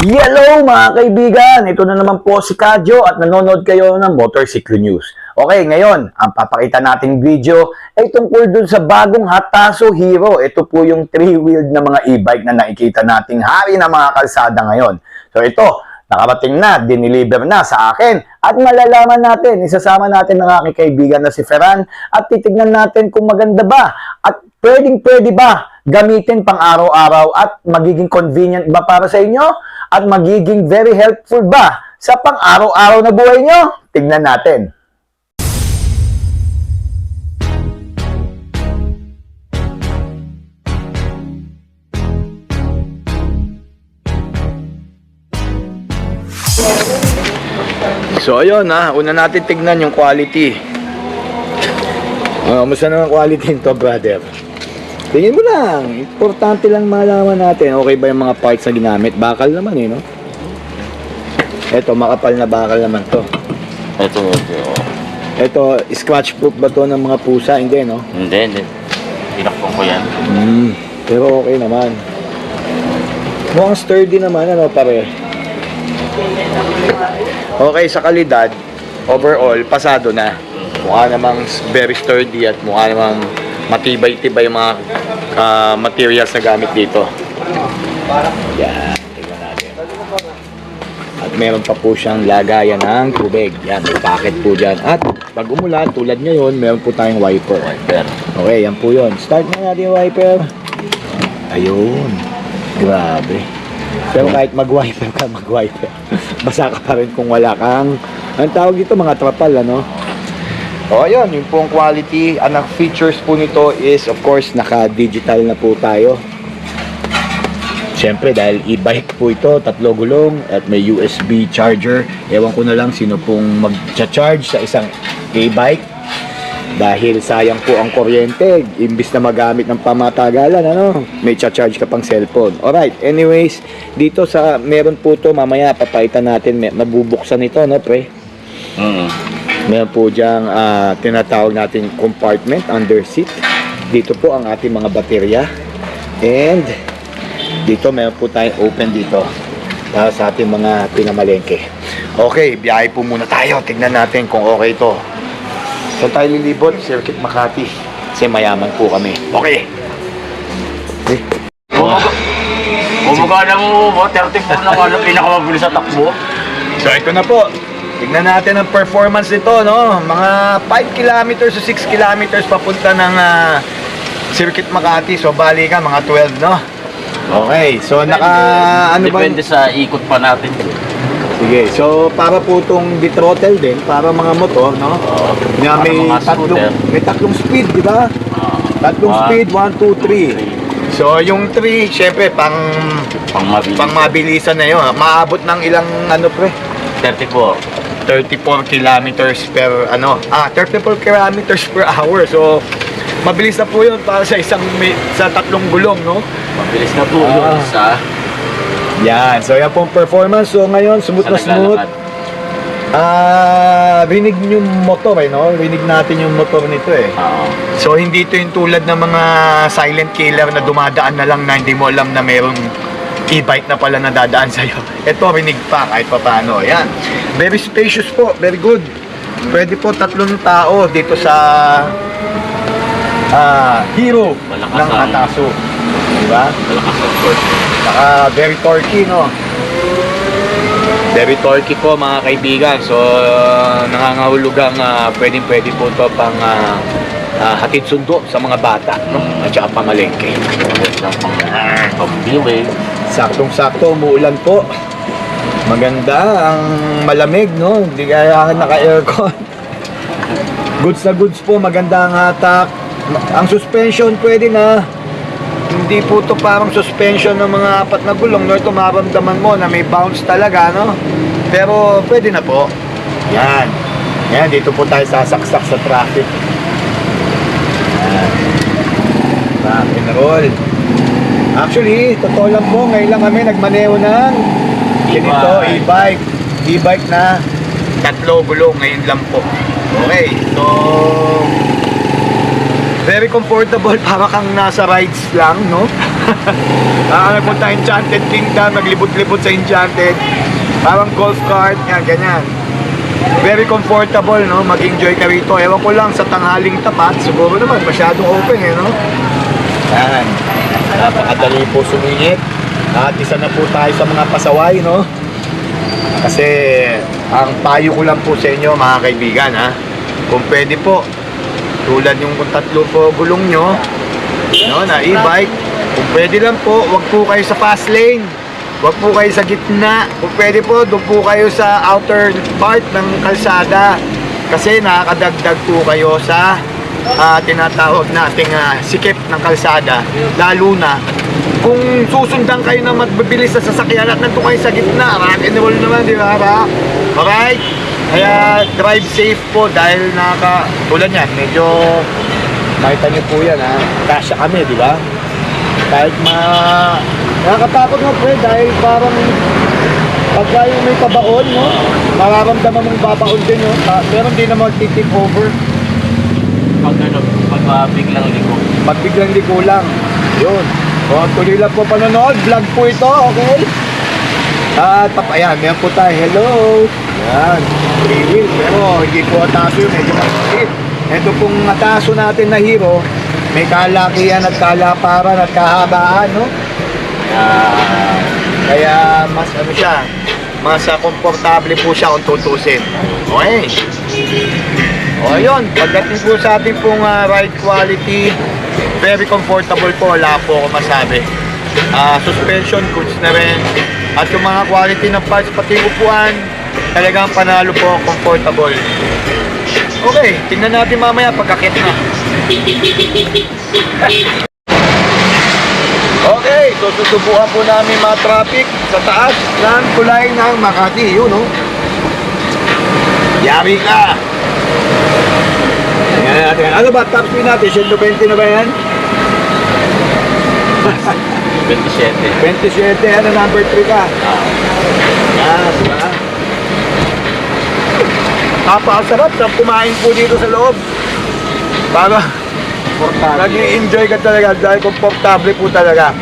Hello mga kaibigan! Ito na naman po si Kadyo at nanonood kayo ng Motorcycle News. Okay, ngayon, ang papakita nating video ay tungkol dun sa bagong Hataso Hero. Ito po yung 3-wheeled na mga e-bike na nakikita nating hari ng mga kalsada ngayon. So ito, nakarating na, diniliver na sa akin at malalaman natin, isasama natin ng aking kaibigan na si Ferran at titignan natin kung maganda ba at pwede ba gamitin pang araw-araw at magiging convenient ba para sa inyo at magiging very helpful ba sa pang araw-araw na buhay nyo? Tignan natin. So ayun una natin tignan yung quality. Kamusta naman quality nito, brother? Tingin mo lang, importante lang malaman natin okay ba yung mga parts na ginamit. Bakal naman no? Ito, makapal na bakal naman to. Ito, scratch proof ba to ng mga pusa? Hindi, no? Hindi. Tinakpan ko yan. Pero okay naman. Mukhang sturdy naman, pare? Okay, sa kalidad, overall, pasado na. Mukha namang very sturdy at mukha namang matibay-tibay yung mga materials na gamit dito. Yan, tingnan natin. At meron pa po siyang lagayan ng tubig. Yan, may packet po dyan. At pag umulan, tulad ngayon, meron po tayong wiper. Okay, yan po yun. Start na natin yung wiper. Ayun. Grabe. Pero kahit mag-wiper ka, basa ka pa rin kung wala kang, ang tawag dito, mga trapal, O ayun, yung pong quality. Ang features po nito is, of course, naka-digital na po tayo. Siyempre, dahil e-bike po ito, 3 gulong, at may USB charger. Ewan ko na lang sino pong mag-charge sa isang e-bike. Dahil sayang po ang kuryente, imbis na magamit ng pamatagalan, may charge ka pang cellphone. Alright, anyways, dito sa, meron po to, mamaya papaitan natin, nabubuksan ito, pre? Meron po diyang tinatawag natin compartment under seat. Dito po ang ating mga baterya. And dito meron po tayong open dito para sa ating mga pinamalengke. Okay, biyahe po muna tayo. Tignan natin kung okay ito. Saan tayo lilibot? Circuit Makati. Kasi mayaman po kami. Okay. Bumagana mo, 30 po na pinakamabilis sa takbo. So ito na po. Tignan natin ang performance nito, Mga 5 kilometers o 6 kilometers papunta ng Circuit Makati. So bali ka, mga 12, Okay, so Depende sa ikot pa natin. Sige, so para po itong di-throttle din, para mga motor, na may tatlong speed, di ba? Tatlong speed, 1, 2, 3. So yung 3, syempre, pang mabilisan na yun. Maabot ng ilang, 34 kilometers per 34 kilometers per hour. So mabilis na po 'yun para sa sa 3 gulong, Mabilis na po yun sa yan. So yan pong performance. So ngayon smooth na smooth. Rinig yung motor, rinig natin yung motor nito So hindi ito yung tulad ng mga silent killer na dumadaan na lang na hindi mo alam na mayroong e-bike na pala nadadaan sa'yo. Ito, rinig pa kahit pa paano. Yan. Very spacious po. Very good. Pwede po 3 tao dito sa Hero ng Hataso. Diba? Very torquey, Very torquey po, mga kaibigan. So, nangangahulugang pwede po ito pang hatid sundo sa mga bata, At saka pamalengke. Saktong-sakto, umuulan po. Maganda, ang malamig, Hindi kaya naka-aircon. Goods na goods po, maganda ang hatak. Ang suspension pwede na. Hindi po to parang suspension ng mga 4 na gulong, Ito maramdaman mo na may bounce talaga, Pero pwede na po. Yan. Yan, dito po tayo sasaksak sa traffic. Yan. Rock and roll. Actually, totoo lang po, ngayon lang kami nagmaneho ng ganito, e-bike. E-bike na 3 gulong, ngayon lang po. Okay, so very comfortable, para kang nasa rides lang, Nagpunta Enchanted Kingdom, naglibot-libot sa Enchanted. Parang golf cart, yan, ganyan. Very comfortable, no? Mag-enjoy ka rito. Ewan ko lang sa tanghaling tapat, siguro naman masyadong open, no? Yan. Napakadali po sumingit. At isa na po tayo sa mga pasaway, no? Kasi ang payo ko lang po sa inyo, mga kaibigan, ha? Kung pwede po, tulad yung tatlo po gulong nyo, no, na e-bike, kung pwede lang po, wag po kayo sa fast lane. Huwag po kayo sa gitna. Kung pwede po, doon po kayo sa outer part ng kalsada. Kasi nakakadagdag po kayo sa tinatawag nating sikip ng kalsada. Lalo na kung susundan kayo na mabilis sa sasakyan at nandun kayo sa gitna. Rock and roll naman, di ba? Alright? Kaya drive safe po dahil tulad yan, medyo makita niyo po yan, ha? Kasya kami, di ba? Kahit nakakatakot mo, pre, dahil parang pagka yung may pabaon, no? Mararamdaman mong babaon din, no? Pero hindi na mag-tip over. Pag biglang liko. Pag biglang liko lang. Yun. So, tuloy lang po panonood. Vlog po ito, okay? At ayan, meron po tayo. Hello! Yan. 3 wheel. Pero hindi po ataso yun. Medyo maliit. Ito pong ataso natin na hero, may kalakihan at kalaparan at kahabaan, no? Kaya mas siya, mas komportable po siya kung tutusin. Okay. O yun, pagdating po sa ating pong ride quality, very comfortable po, wala po ako masabi. Suspension, goods na rin. At yung mga quality ng parts, pati upuan, talagang panalo po, comfortable. Okay, tingnan natin mamaya pagkakit na. Okay, so susubukan po namin mga traffic sa taas ng tulay ng Makati. Yun, no? Yari ka! Tingnan natin. Ano ba? Top speed natin? 120 na ba yan? 27. 27. Ano, number 3 ka? Yes, ba? Napakasarap na kumain po dito sa loob. Para nag-i-enjoy ka talaga dahil komportable po talaga.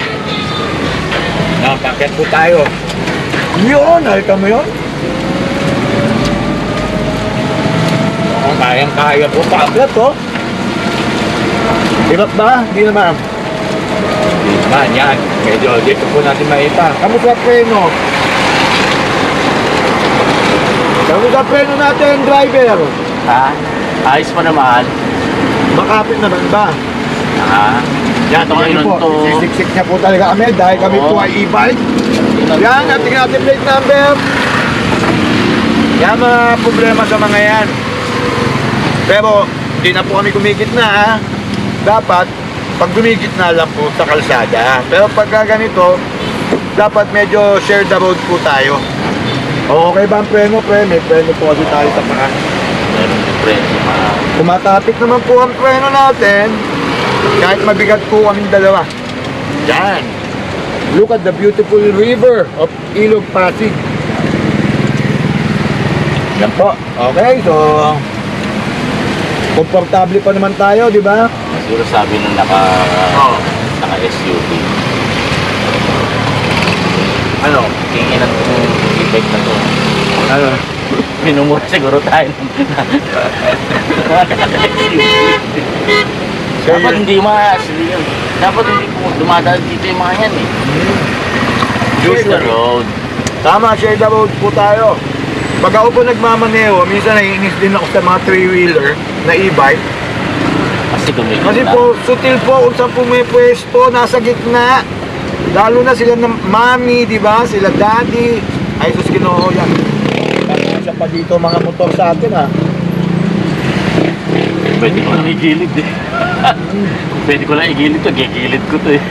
Napakit po tayo. Yun, halika mo yun. Kayang-kaya po. Paklat to. Hirap ba? Hindi naman. Hindi naman, yan. Medyo dito po natin maita. Kamusta preno? Kamusta preno natin, driver? Ha? Ayos pa naman. Makapit naman ba? Yan, ito Yan ngayon po, to. sisiksik niya po talaga kami dahil kami po ay e-bike. Yan, ating natin plate number. Yan mga problema sa mga yan. Pero, hindi na po kami gumigit na, ha? Dapat, pag gumigit na lang po sa kalsada. Pero pagka ganito, dapat medyo share the road po tayo. Okay ba ang preno, pre? May preno po kasi tayo sa parang. Meron yung presyo. Kumatapik naman po ang preno natin. Kahit mabigat po kaming dalawa. Yan. Look at the beautiful river of Ilog Pasig. Yan po. Okay, so komportable pa naman tayo, di ba? Siguro sabi nung naka-SUV. Ano? Kinginan ko yung e-bike na to. Ano? Minumura siguro tayo. Dapat hindi dapat hindi po dumadaan dito yung mga yan eh. Use the road. Tama, share the road po tayo. Pag ako po nagmamaneho, minsan naiinis din ako sa mga 3-wheeler na e-bike. Kasi po, sutil po kung saan po may pwesto, nasa gitna. Lalo na sila ng mami, di ba? Sila daddy. Ay, sus, Ginoo yan. Siya pa dito mga motor sa atin, ha? Pwede ko lang igilid eh. Pwede ko lang igilid to, gigilid ko to eh.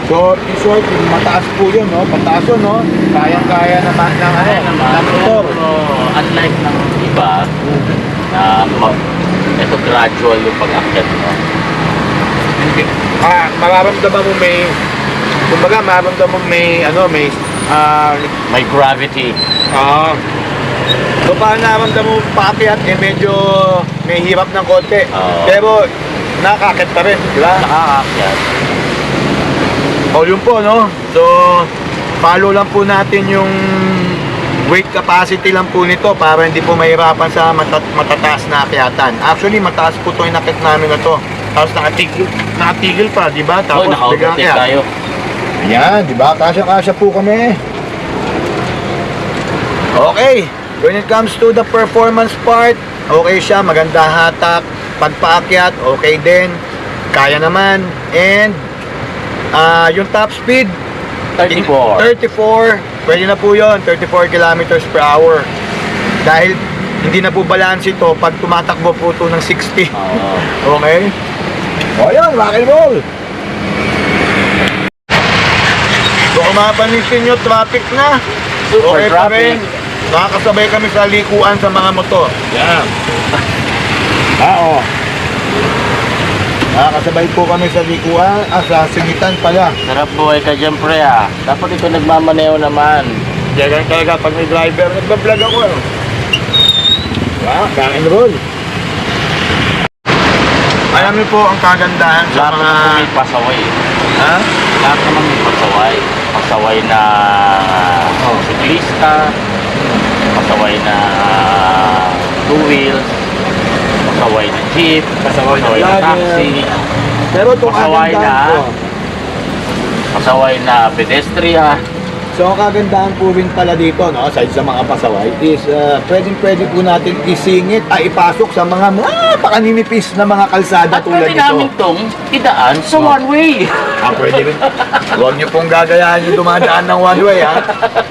So, in short, mataas po yun, no? Pataas yun, no? Kayang-kaya naman ng, Kaya naman, ng motor. pero unlike ng iba, na ito gradual yung pag-akyat mo. Mararamdaman mo may, kumbaga, mararamdaman mo may, May gravity. so parang nararamdaman mo paakyat, medyo may hirap ng konti. Oo. Pero, nakakit pa rin, di ba? Nakakakyat. O yun po, no? So, follow lang po natin yung weight capacity lang po nito para hindi po mahirapan sa matataas na akyatan. Actually, mataas po ito yung nakit namin na to. Tapos nakatigil pa, di ba? Tapos naka-overtake biglang tayo. Ayan, di ba? Kasya-kasya po kami. Okay, when it comes to the performance part, okay siya, maganda hatak, pagpaakyat, okay din, kaya naman, and yung top speed, 34, pwede na po yun, 34 kilometers per hour. Dahil hindi na po balance ito pag tumatakbo po ito ng 60. Okay? O yan, rock and roll. So kung mapansin nyo, traffic na. Super Okay pa traffic. rin. Nakakasabay kami sa likuan sa mga motor. Yan. Oo. Nakakasabay po kami sa likuan, sa singitan pala. Sarap buhay ka dyan, pre, ah. Dapat ito nagmamaneo naman. Diyan talaga pag may driver, nagbablog ako. Wow, rock and roll. Alam niyo po ang kagandahan sa Lahat mga... naman may pasaway. Ha? Lahat naman may pasaway. Pasaway na siklista, pasaway na two wheels, pasaway na jeep, pasaway na vlogger. taxi, Pero itong pasaway kagandahan na po, pasaway na pedestrian. so ang kagandahan po rin pala dito, no, aside sa mga pasaway, is pwede po natin isingit, ipasok sa mga napakaninipis na mga kalsada At tulad pwede namin nito. itong idaan sa one way. Pwede rin. Huwag niyo pong gagayahan yung dumadaan ng one way, ha.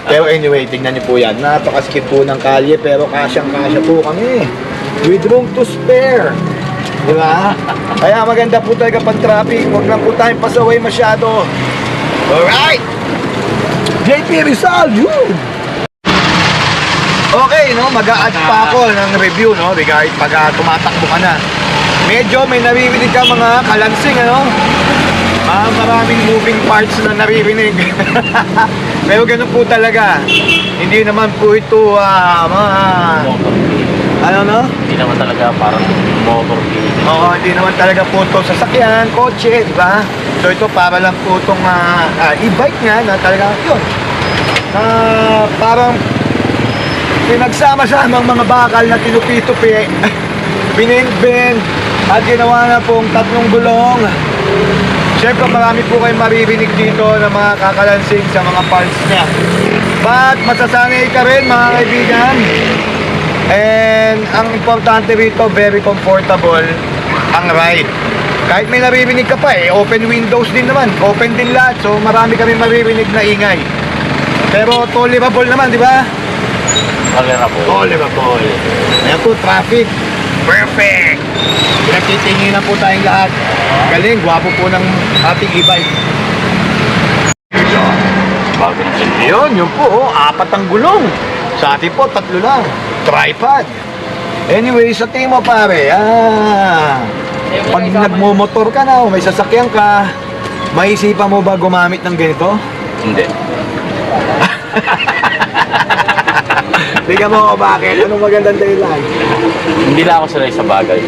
Pero anyway, tingnan niyo po yan. Napakaskip po ng kalye, pero kasyang-kasya po kami. With room to spare. Di ba? Kaya maganda po talaga pang traffic. Huwag lang po tayong pasaway masyado. Alright! JP Rizal, yun! Okay, no? Mag-a-add pa ako ng review, no? Regard pag tumatakbo ka na. Medyo may naririnig ka mga kalansing, ano? Maraming moving parts na naririnig. Pero ganun po talaga. Hindi naman po ito, mga... Ano, no? Hindi naman talaga parang motor vehicle. Oo, hindi naman talaga po ito sasakyan, kotse, di ba? So ito para lang po itong e-bike nga na talaga yun. Parang pinagsama-samang mga bakal na tinupi-tupi, binend-bend, at ginawa na pong tatlong gulong. Siyempre marami po kayong maririnig dito na mga kakalansing sa mga parts niya. But masasanay ka rin mga kaibigan. And ang importante rito, very comfortable ang ride. Kahit may naririnig ka pa open windows din naman, open din lahat. So marami kami maririnig na ingay. Pero tolerable naman, di ba? Tolerable. Ayan po, traffic. Perfect. Pinagtitingin na po tayong lahat. Galing, gwapo po ng ating e-bike. Yun po, 4 ang gulong. Sa atin po, 3 lang. Tripod. Anyway, sa tingin mo pare, pag nagmumotor ka na o may sasakyan ka, maisipan mo ba gumamit ng ganito? Hindi. Tingnan mo ako bakit. Anong magandang dahilan? Hindi na ako sanay sa bagay.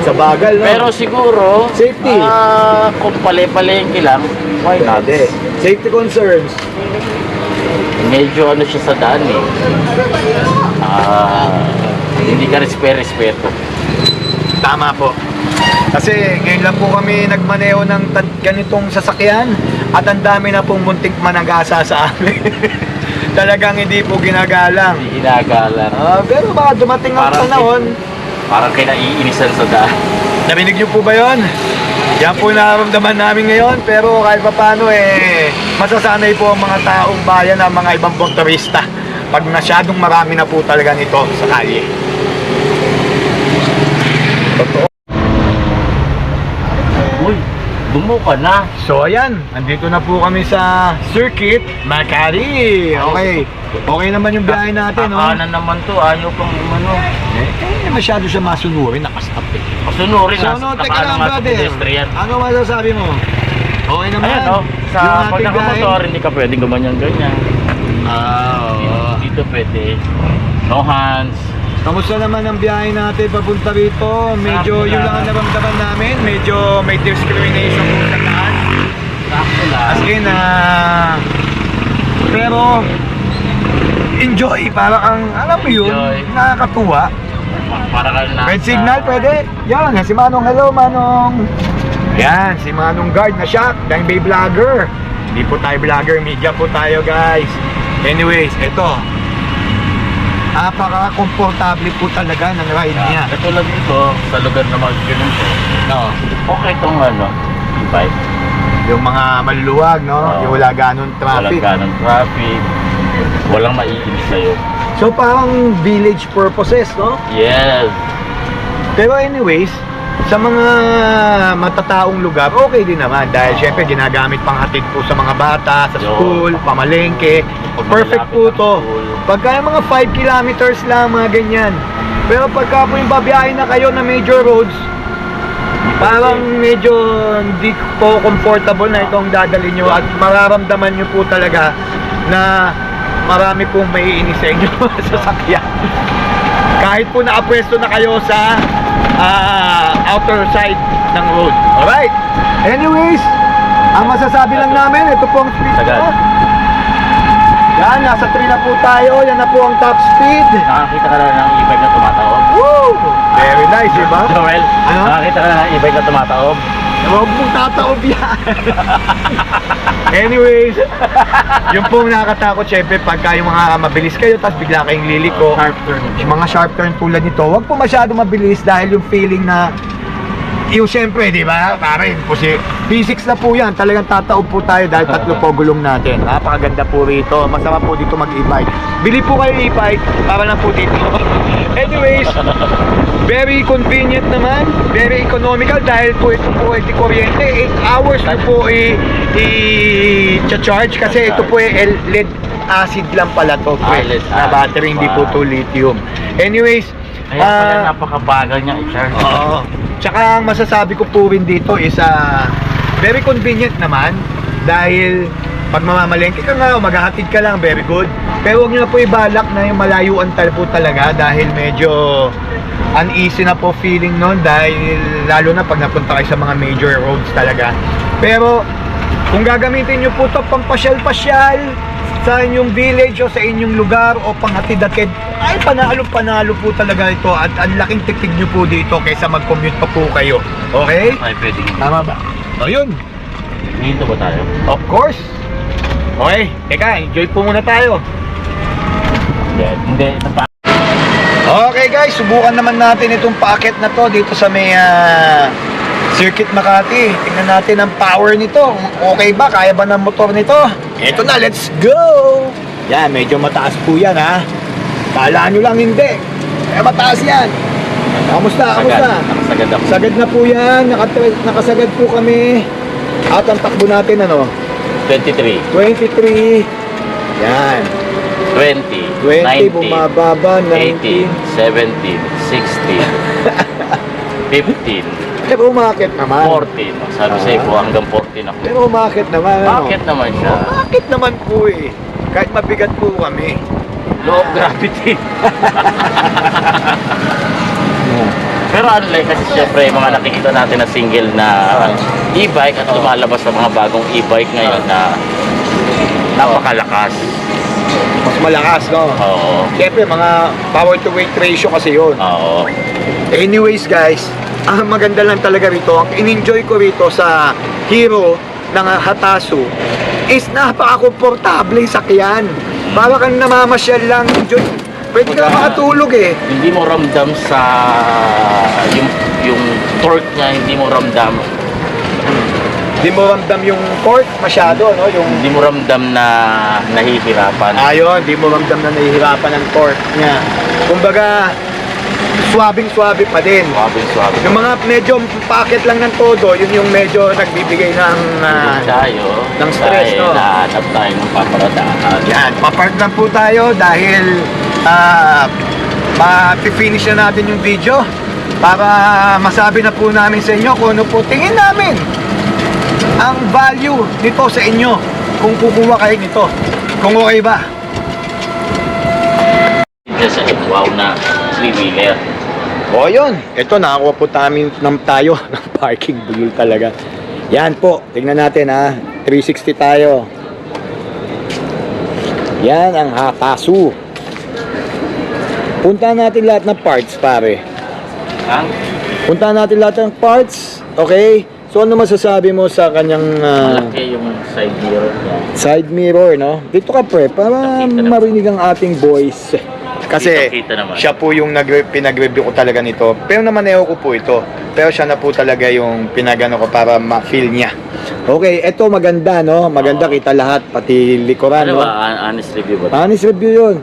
Sa bagal, no? Pero siguro, Safety. Kung pale-palengke lang, why not? Hindi. Safety concerns. Medyo ano siya sa daan eh. Hindi ka respeto. Tama po. Kasi ngayon lang po kami nagmaneho ng ganitong sasakyan at ang dami na pong muntik managasa sa amin. Talagang hindi po ginagalang. Hindi ginagalang. Pero baka dumating ang panahon. Parang kinaiinisan sa daan. Narinig niyo po ba yun? Yan po nararamdaman namin ngayon, pero kahit pa paano masasanay po ang mga taong bayan ng mga ibang motorista pag masyadong marami na po talaga nito sa kalye. Totoo. Uy, dumo ka na. So ayan, andito na po kami sa Circuit Makati. Okay naman yung biyahe natin, no? Kakanan naman to, ayaw pang umano. Masyado siya masunurin, nakastop eh. Masunurin, So teka lang brother, pedestrian. ano masasabi mo? Okay naman. Ayan no, yung sa pag ating nakamotor, hindi ka pwedeng gumanyan-ganyan. Oo. Dito pwede. No hands. Kamusta naman ang biyahe natin papunta rito? Medyo Sabi yun na. lang ang naramdaman namin. Medyo may discrimination po sa daan. sakto lang. As in, pero enjoy, parang ang, alam mo yun, Enjoy. nakakatuwa. Para ka na. Red signal, pwede? Yan, si Manong, hello Manong. Yan, si Manong Guard na shock, dahil may vlogger. Hindi po tayo vlogger, media po tayo guys. Anyways, ito. Napaka-komportable po talaga ng ride niya. Katulad dito, sa lugar na mag-ganun po. No. Okay itong e-bike. Yung mga maluluwag, no? Oo. Yung wala ganun traffic. Walang ganong traffic. Walang maiinis sa'yo. So parang village purposes, no? Yes. Pero anyways, sa mga matataong lugar, okay din naman. Dahil syempre ginagamit pang hatid po sa mga bata, sa Yo. school, pamalengke. Pag Perfect malapit po ang to. school. Pagka yung mga 5 kilometers lang, mga ganyan. Pero pagka po yung babiyahin na kayo na major roads, parang medyo hindi po comfortable na itong dadalhin nyo at mararamdaman nyo po talaga na marami pong maiinis sa inyo sa sasakyan. Kahit po nakapwesto na kayo sa outer side ng road. Alright? Anyways, ang masasabi lang namin, ito po ang speed Sagad. ko. Yan, nasa 3 na po tayo. Yan na po ang top speed. Nakakita ka na ng e-bike na tumataob. Woo! Very nice, diba? Joel, Ano? nakakita ka na ng e-bike na tumataob. Huwag mong tataob yan. Anyways, yung pong nakakatakot syempre pagka yung mga mabilis kayo tapos bigla kayong liliko. Sharp turn. Yung mga sharp turn tulad nito, huwag po masyado mabilis dahil yung feeling na yung syempre, di ba? Pare, physics na po yan. Talagang tataob po tayo dahil tatlo po gulong natin. Napakaganda po rito. Masarap po dito mag-e-bike. Bili po kayo e-bike para lang po dito. Anyways, very convenient naman. Very economical dahil po ito po ay di kuryente. 8 hours na po i-charge kasi ito po ay LED acid lang pala to. LED Na battery, hindi po to lithium. Anyways, Kaya pala napakabagal niya i-charge. oo. Tsaka ang masasabi ko po rin dito is very convenient naman dahil pag mamamalengke ka nga o maghahatid ka lang, very good. Pero huwag nyo na po ibalak na yung malayuan po talaga dahil medyo uneasy na po feeling nun dahil lalo na pag napunta kayo sa mga major roads talaga. Pero kung gagamitin nyo po ito pampasyal-pasyal sa inyong village o sa inyong lugar o panghatid-hatid, ay panalo po talaga ito at ang laking tiktig nyo po dito kaysa mag-commute pa po kayo. Okay? Ay, pwedeng. Tama ba? O yun. Dito ba tayo? Of course. Okay, teka, enjoy po muna tayo. Hindi, ito pa. Okay guys, subukan naman natin itong packet na to dito sa may Circuit Makati. Tingnan natin ang power nito. Okay ba? Kaya ba ng motor nito? Ito na, let's go! Yan, medyo mataas po yan ha. Kala nyo lang hindi. Kaya mataas yan. Kamusta? Kamusta? Nakasagad ako. Sagad na po yan. Nakasagad po kami. At ang takbo natin ano? 23, 23. Yan. 20, 20, 19, bumababa, 18, 19. 17, 16, 15, Pero umakit naman. 14. Sabi sa'yo po hanggang 14 ako. Pero umakit naman. ano? Bakit naman siya? Umakit naman po eh. Kahit mabigat po kami. Law of gravity. Pero unlike kasi syempre yung mga nakikita natin na single na e-bike at lumalabas sa mga bagong e-bike ngayon na napakalakas. Mas malakas, no? Oo. Siyempre, mga power to weight ratio kasi yun. Oo. Anyways, guys, ang maganda lang talaga rito, ang in-enjoy ko rito sa Hero ng Hatasu is napaka-komportable sakyan. Para kang namamasyal lang. Pwede ka makatulog eh. Hindi mo ramdam sa yung torque niya, hindi mo ramdam. Hindi mo ramdam yung torque masyado, no? Yung Hindi mo ramdam na nahihirapan. Ayun, di mo ramdam na nahihirapan ng torque niya. Kumbaga, swabing-swabe pa din. Suwabe. Yung mga medyo packet lang ng todo, yun yung medyo nagbibigay ng tayo ng stress, dahil no? nahanap tayo ng paparadaan. yan, papark lang po tayo dahil ma-finish na natin yung video para masabi na po namin sa inyo kung ano po tingin namin ang value nito sa inyo kung kukuha kayo nito. Kung okay ba? Just wow na 3-wheeler. O yun, ito nakakuha po tayo ng parking bulol talaga. Yan po, tingnan natin ha. 360 tayo. Yan ang Hatasu. Puntahan natin lahat ng parts, pare. Ang Puntahan natin lahat ng parts. Okay? So ano masasabi mo sa kanyang malaki yung side mirror niya. side mirror, no? Dito ka, pre, para Nakita naman. marinig ang ating voice. Kasi Kita naman. siya po yung pinag-review ko talaga nito. Pero naman ko po ito. Pero siya na po talaga yung pinagano ko para ma-feel niya. Okay, eto maganda, no? Maganda, Oo. kita lahat, pati likuran, Ano no? ba? Honest review ba? Honest review yun.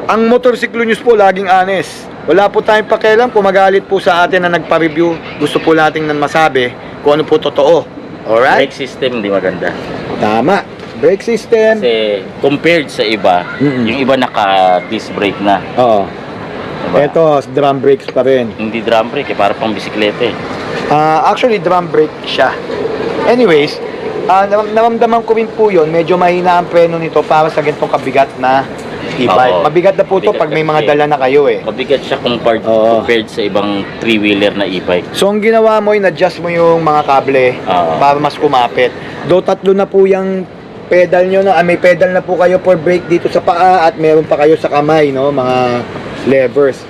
Ang Motorsiklo News po, laging honest. Wala po tayong pakialam kung magalit po sa atin na nagpa-review. Gusto po nating nan masabi kung ano po totoo. Alright? Brake system hindi maganda. Tama. Brake system. Kasi compared sa iba, Mm-mm. yung iba naka-disc brake na. Oo. Diba? Ito, drum brakes pa rin. Hindi drum brake, para pang bisikleta eh. Actually, drum brake siya. Anyways, naramdaman ko rin po yun. Medyo mahina ang preno nito para sa ganitong kabigat na e-bike. Oo. Mabigat na po ito Mabigat pag may kasi. mga dala na kayo eh. Mabigat siya Oo. compared sa ibang three-wheeler na e-bike. So, ang ginawa mo, in-adjust mo yung mga kable Oo. para mas kumapit. Do tatlo na po yung pedal nyo na, may pedal na po kayo for brake dito sa paa at meron pa kayo sa kamay, no, mga levers.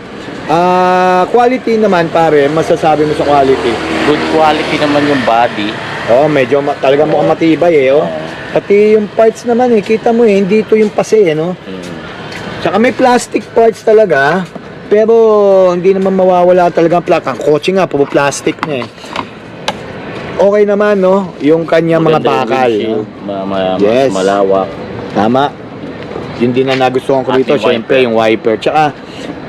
Quality naman, pare, masasabi mo sa quality. Good quality naman yung body. Oh, medyo talaga mukhang matibay eh, oh. Pati yung parts naman eh, kita mo eh, hindi ito yung pase eh, no. Tsaka may plastic parts talaga, pero hindi naman mawawala talaga ang plaka. Ang kotse nga, puro plastic na eh. Okay naman, no? Yung kanya mga Maganda yung bakal. windshield, No? Yes. malawak. Tama. Yun din na nagustuhan ko At dito, yung syempre, wiper. yung wiper. Tsaka,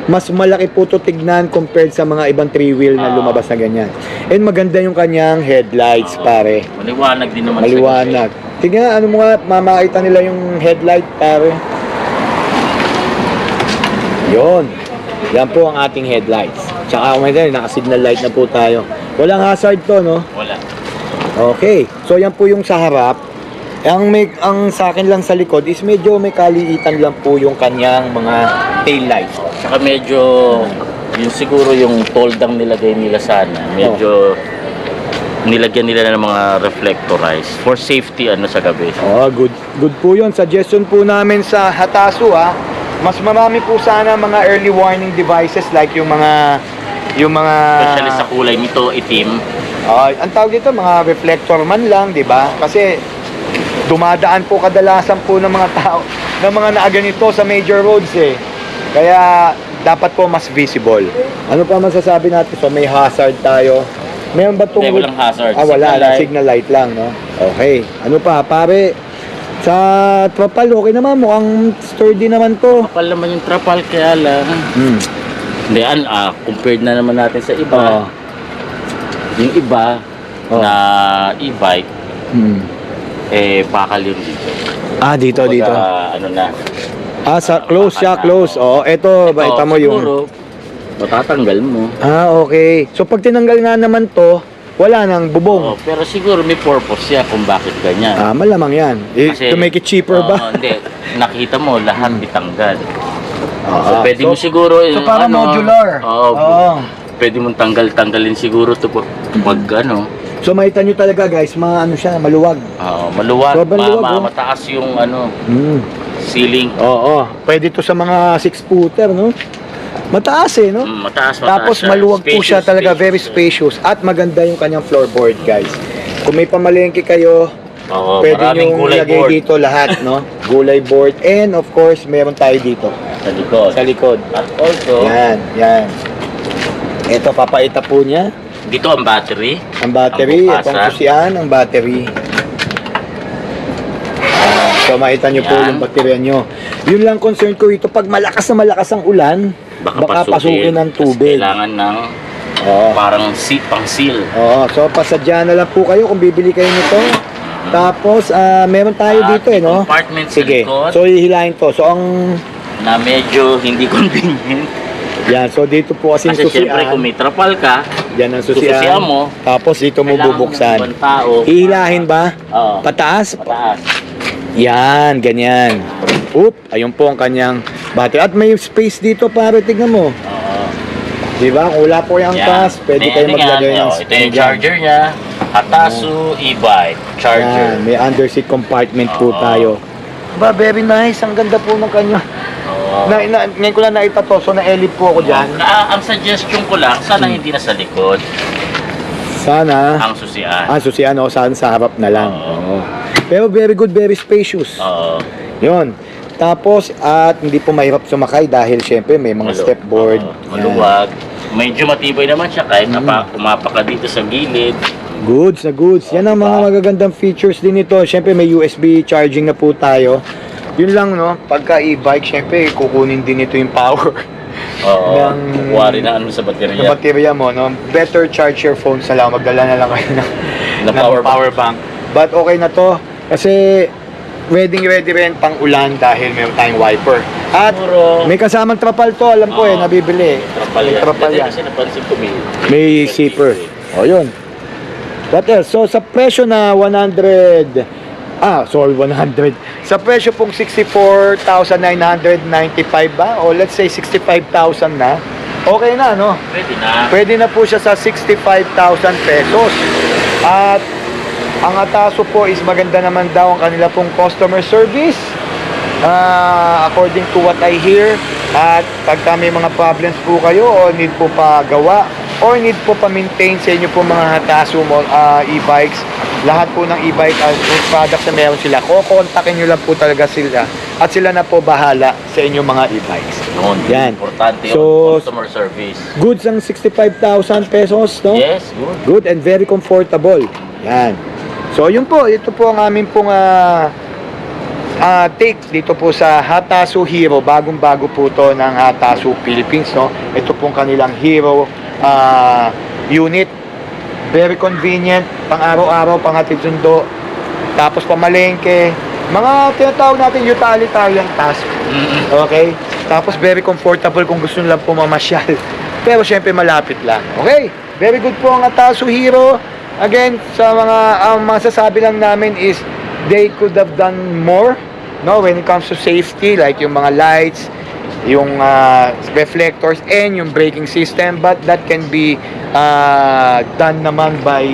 mas malaki po ito tignan compared sa mga ibang three-wheel na lumabas na ganyan. And maganda yung kanyang headlights, pare. Maliwanag din naman. Maliwanag. Tingnan, ano mo nga, mamakita nila yung headlight, pare. Yon. Yan po ang ating headlights. Tsaka, naka-signal light na po tayo. Walang hazard to, no? Wala. Okay. So, yan po yung sa harap. Ang sa akin lang sa likod is medyo may kaliitan lang po yung kanyang mga tail lights. Saka medyo, yun siguro yung toldang nilagay nila sana. Medyo, nilagyan nila ng mga reflectorize for safety sa gabi. Oh, good po yun. Suggestion po namin sa Hatasu, ha. Mas marami po sana mga early warning devices like yung mga Especially sa kulay nito, itim. ang tawag dito, mga reflector man lang, di ba? Kasi dumadaan po kadalasan po ng mga tao, ng mga naaganito sa major roads eh. Kaya dapat po mas visible. Ano pa masasabi natin? So may hazard tayo. Meron ba itong... Hindi, walang hazard. Wala. Signal light. Signal light lang, no? Okay. Ano pa? Pare, sa trapal, okay naman. Mukhang sturdy naman to. Kapal naman yung trapal, kaya lang. Hindi, compared na naman natin sa iba. Oo. Yung iba Oo. na e-bike, bakal yun dito. Dito. Kumbaga, ano na. Close siya, close. Oo, eto, baita mo yung... Siguro, matatanggal mo. Okay. So, pag tinanggal nga naman to, wala nang bubong. Oo, pero siguro may purpose siya kung bakit ganyan. Malamang yan. To make it cheaper ba? Hindi, nakita mo, lahat bitanggal. Oo. So, pwede mo siguro So, para modular. Oo. Pwede mong tanggalin siguro to pag ano. So, makita nyo talaga guys, siya, maluwag. Maluwag, Sobrang luwag, oh. mataas yung Mm. ceiling. Oo. Pwede to sa mga 6-footer, no? Mataas eh, no? Mataas Tapos siya. maluwag po siya Spacious, talaga, spacious. very spacious. At maganda yung kanyang floorboard, guys. Kung may pamalengke kayo, Oo, pwede maraming nyo gulay ilagay board dito lahat, no? Gulay board. And of course, meron tayo dito sa likod. sa likod. At also, Yan. Ito, papaita po niya. dito ang battery. Ang battery, Ang bukasan. itong susian, ang battery. So, makita nyo po Yan. yung baterya nyo. Yun lang concern ko ito. Pag malakas na malakas ang ulan, baka pasukin ng Kasi tubig. kailangan ng Oo. parang pang seal. Oo. So, pasadya na lang po kayo kung bibili kayo nito. Tapos, meron tayo dito eh, no? Compartment sa Sige. likod So, hihilahin to. So, na medyo hindi convenient. yan. So, dito po kasing Kasi syempre kung susian. may trapal ka, Yan ang susian susian. mo, Tapos, dito mo kailangan ng bubuksan. ibang tao. Hihilahin ba? Oo. Pataas? Pataas. Yan, ganyan. Ayun po ang kanyang battery. At may space dito, pare, tignan mo. Oo. Di ba? Kung wala po yung angkas, pwede kayo maglagay ng ito yung charger niya. Hatasu e-bike charger. Yan, may underseat compartment po tayo. Ba, very nice. Ang ganda po ng kanya. Ngayon ko lang nakita to, so na-elip po ako dyan. Ang suggestion ko lang, sana hindi na sa likod. Sana. Ang susian. Susian o saan sa harap na lang. Oo. Pero very good, very spacious. Oo. Yun. Tapos, at hindi po mahirap sumakay dahil syempre may mga stepboard. Maluwag. Medyo matibay naman siya kahit umapa ka dito sa gilid. Goods na goods. Yan ang mga magagandang features din ito. Syempre may USB charging na po tayo. Yun lang, no? Pagka e-bike, syempre kukunin din ito yung power. Oo. Kukuha rin na ano sa baterya. Sa baterya mo, no? Better charge your phone sa lang. Magdala na lang kayo ng power bank. But okay na to. Kasi ready rin pang ulan dahil meron tayong wiper. At may kasamang trapal to. Alam ko nabibili. Trapal yan. Kasi napansin ko may zipper. O yun. What else? So sa presyo na 100. Sa presyo pong 64,995 ba? O let's say 65,000 na. Okay na, no? Pwede na. Pwede na po siya sa 65,000 pesos. At ang Hatasu po is maganda naman daw ang kanila pong customer service. According to what I hear. At pagka may mga problems po kayo o need po pa gawa or need po pa-maintain sa inyo po mga Hatasu e-bikes, lahat po ng e-bike products na meron sila, kukontakin nyo lang po talaga sila at sila na po bahala sa inyong mga e-bikes. Noon, yan. Importante yun, So, customer service. Goods ang 65,000 pesos, no? Yes, good. Good and very comfortable. Yan. So, yun po. Ito po ang aming pong take dito po sa Hatasu Hero. Bagong-bago po to ng Hatasu Philippines, no? Ito pong kanilang Hero unit. Very convenient, pang araw-araw, pang hatid sundo, tapos pamalengke, mga tinatawag natin utilitarian task. Okay? Tapos very comfortable kung gusto nyo lang po mamasyal. Pero syempre malapit lang. Okay? Very good po ang Hatasu Hero. Again, sa mga masasabi lang namin is they could have done more, no, when it comes to safety, like yung mga lights, yung reflectors and yung braking system, but that can be done naman by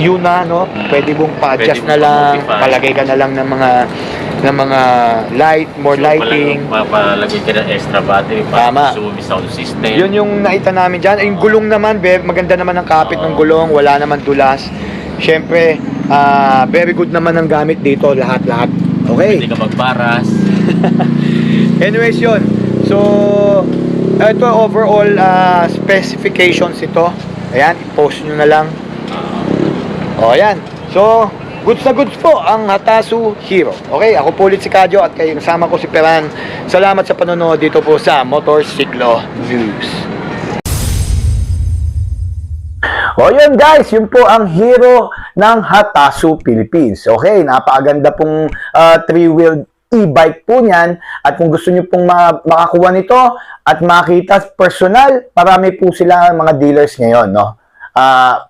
Yuna, no? Pwede mong pa-adjust na lang, palagay ka na lang ng mga light, more lighting. Papalagay ka ng extra battery para sumi sound system. Yun yung nakita namin dyan. Yung gulong naman, maganda naman ang kapit ng gulong, wala naman dulas. Siyempre, very good naman ang gamit dito, lahat-lahat. Okay? Pwede ka magparas. Anyways, yun. So, ito overall specifications ito. Ayan, i-post nyo na lang. O, ayan. So, goods na goods po ang Hatasu Hero. Okay, ako po ulit si Kadyo at kayo kasama ko si Peran. Salamat sa panonood dito po sa Motorsiklo News. O yun guys, yun po ang hero ng Hatasu Philippines. Okay, napakaganda pong three-wheeled e-bike po niyan. At kung gusto nyo pong makakuha nito at makita personal, marami po sila mga dealers ngayon, no?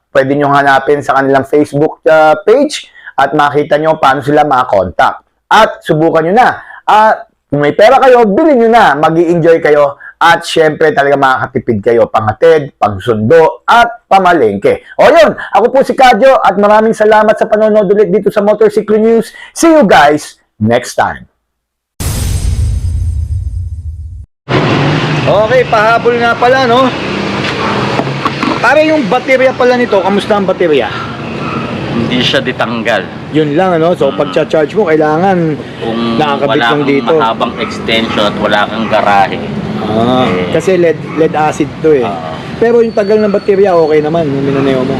Pwede nyo hanapin sa kanilang Facebook page at makita nyo paano sila makakontakt. At subukan nyo na. Kung may pera kayo, bilhin nyo na. Mag-i-enjoy kayo. At syempre talaga makakatipid kayo panghatid, pagsundo, at pamalengke. O yun, ako po si Kadyo at maraming salamat sa panonood ulit dito sa Motorsiklo News. See you guys next time. Okay, pahabol nga pala, no? Para yung baterya pala nito, kamusta ang baterya? Hindi siya ditanggal. Yun lang, ano? So, pag-charge mo, kailangan kung nakakabit wala lang kang dito. mahabang extension at wala kang garahe. Kasi lead acid to eh. Pero yung tagal ng baterya, okay naman, yung minaneo mo.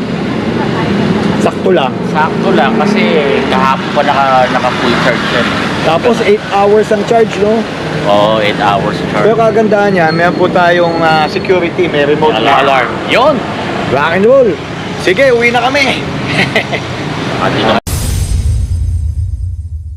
Sakto lang. Sakto lang kasi kahapon pa naka full charge yan. Tapos 8 hours ang charge, no? Oo, 8 hours charge. Pero kagandahan niya, meron po tayong security, may remote alarm. Yun! Rock and roll. Sige, uwi na kami. At